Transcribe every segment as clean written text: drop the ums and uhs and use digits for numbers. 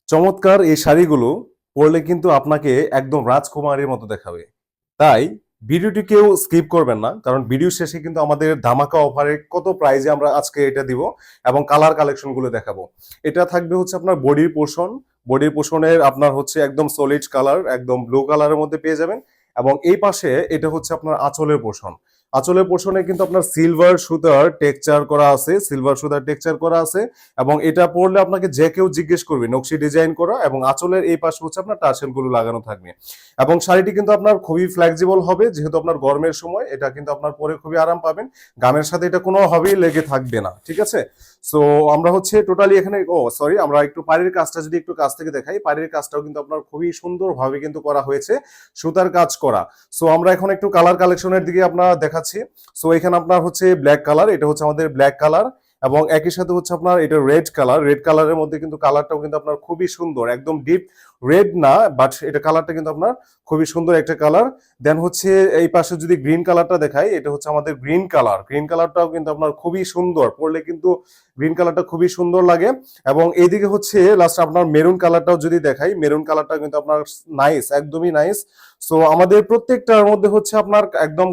চমৎকার এই শাড়িগুলো পরলে কিন্তু আপনাকে একদম রাজকুমারীর মতো দেখাবে। তাই ভিডিওটি কেউ স্কিপ করবেন না, কারণ ভিডিও শেষে কিন্তু আমাদের ধামাকা অফারে কত প্রাইজে আমরা আজকে এটা দিব এবং কালার কালেকশন গুলো দেখাবো। এটা থাকবে হচ্ছে আপনার বডির পোর্শন, বডির পোর্শনের আপনার হচ্ছে একদম সলিড কালার, একদম ব্লু কালারের মধ্যে পেয়ে যাবেন। এবং এই পাশে এটা হচ্ছে আপনার আঁচলের পোর্শন। আঁচলের পোর্শনে কিন্তু আপনার সিলভার সুতার টেক্সচার করা আছে, সিলভার সুতার টেক্সচার করা আছে। এবং এটা পরলে আপনাকে যে কেউ জিজ্ঞেস করবে নকশি ডিজাইন করা, এবং আঁচলের এই পাশে হচ্ছে আপনার টার্সেল গুলো লাগানো থাকবে। এবং শাড়িটি কিন্তু আপনার খুবই ফ্লেক্সিবল হবে, যেহেতু আপনার গরমের সময় এটা কিন্তু আপনার পরে খুবই আরাম পাবেন। গামের সাথে এটা কোনোভাবেই লেগে থাকবে না, ঠিক আছে। সো আমরা হচ্ছে টোটালি এখানে সরি, আমরা একটু পাড়ির কাজটা যদি একটু কাছ থেকে দেখাই, পাড়ির কাজটাও কিন্তু আপনার খুবই সুন্দরভাবে কিন্তু করা হয়েছে, সুতার কাজ করা। সো আমরা এখন একটু কালার কালেকশনের দিকে আপনার দেখাচ্ছি। সো এখানে আপনার হচ্ছে ব্ল্যাক কালার, এটা হচ্ছে আমাদের ব্ল্যাক কালার। এবং একই সাথে হচ্ছে আপনার এটা রেড কালার, রেড কালারের মধ্যে কিন্তু কালারটাও কিন্তু আপনার খুবই সুন্দর, একদম ডিপ রেড না, বাট এটা কালারটা কিন্তু আপনার খুবই সুন্দর একটা কালার। দেন হচ্ছে এই পাশে যদি গ্রিন কালারটা দেখাই, এটা হচ্ছে আমাদের গ্রিন কালার, গ্রিন কালারটাও কিন্তু আপনার খুবই সুন্দর, পরলে কিন্তু গ্রিন কালারটা খুবই সুন্দর লাগে। এবং এইদিকে হচ্ছে লাস্ট আপনার মেরুন কালারটাও যদি দেখাই, মেরুন কালারটা কিন্তু আপনার নাইস, একদমই নাইস। সো আমাদের প্রত্যেকটার মধ্যে হচ্ছে আপনার একদম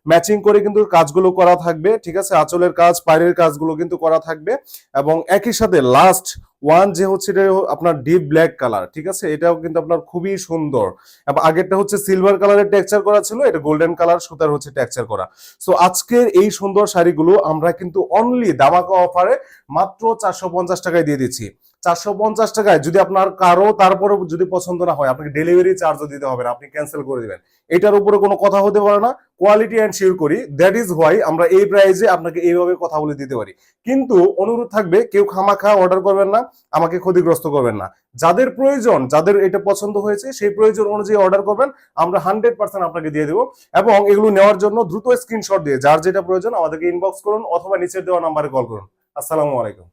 ম্যাচিং করে কিন্তু কাজগুলো করা থাকবে, ঠিক আছে। আঁচলের কাজ, পায়ের কাজগুলো কিন্তু করা থাকবে। এবং একই সাথে লাস্ট ওয়ান যে হচ্ছে এটা আপনার ডিপ ব্ল্যাক কালার, ঠিক আছে, এটাও কিন্তু আপনার খুবই সুন্দর। এবং আগেরটা হচ্ছে সিলভার কালারের টেক্সচার করা ছিল, এটা গোল্ডেন কালার সুতার হচ্ছে টেক্সচার করা। সো আজকের এই সুন্দর শাড়িগুলো আমরা কিন্তু অনলি ধামাকা অফারে মাত্র 450 টাকায় দিয়ে দিচ্ছি। 450 টাকায় যদি আপনার কারো তারপরে যদি পছন্দ না হয়, আপনাকে ডেলিভারি চার্জও দিতে হবে না, আপনি ক্যান্সেল করে দিবেন। এটার উপরে কোনো কথা হতে পারে না। কোয়ালিটি এন্ড শিওর করি, দ্যাট ইজ হোয়াই আমরা এই প্রাইসে আপনাকে এইভাবে কথা বলে দিতে পারি। কিন্তু অনুরোধ থাকবে, কেউ খামাখা অর্ডার করবেন না, আমাকে ক্ষতিগ্রস্ত করবেন না। যাদের প্রয়োজন, যাদের এটা পছন্দ হয়েছে, সেই প্রয়োজন অনুযায়ী অর্ডার করবেন, আমরা 100% আপনাকে দিয়ে দেবো। এবং এগুলো নেওয়ার জন্য দ্রুত স্ক্রিনশট দিয়ে যার যেটা প্রয়োজন আমাদেরকে ইনবক্স করুন, অথবা নিচের দেওয়া নাম্বারে কল করুন। আসসালামু আলাইকুম।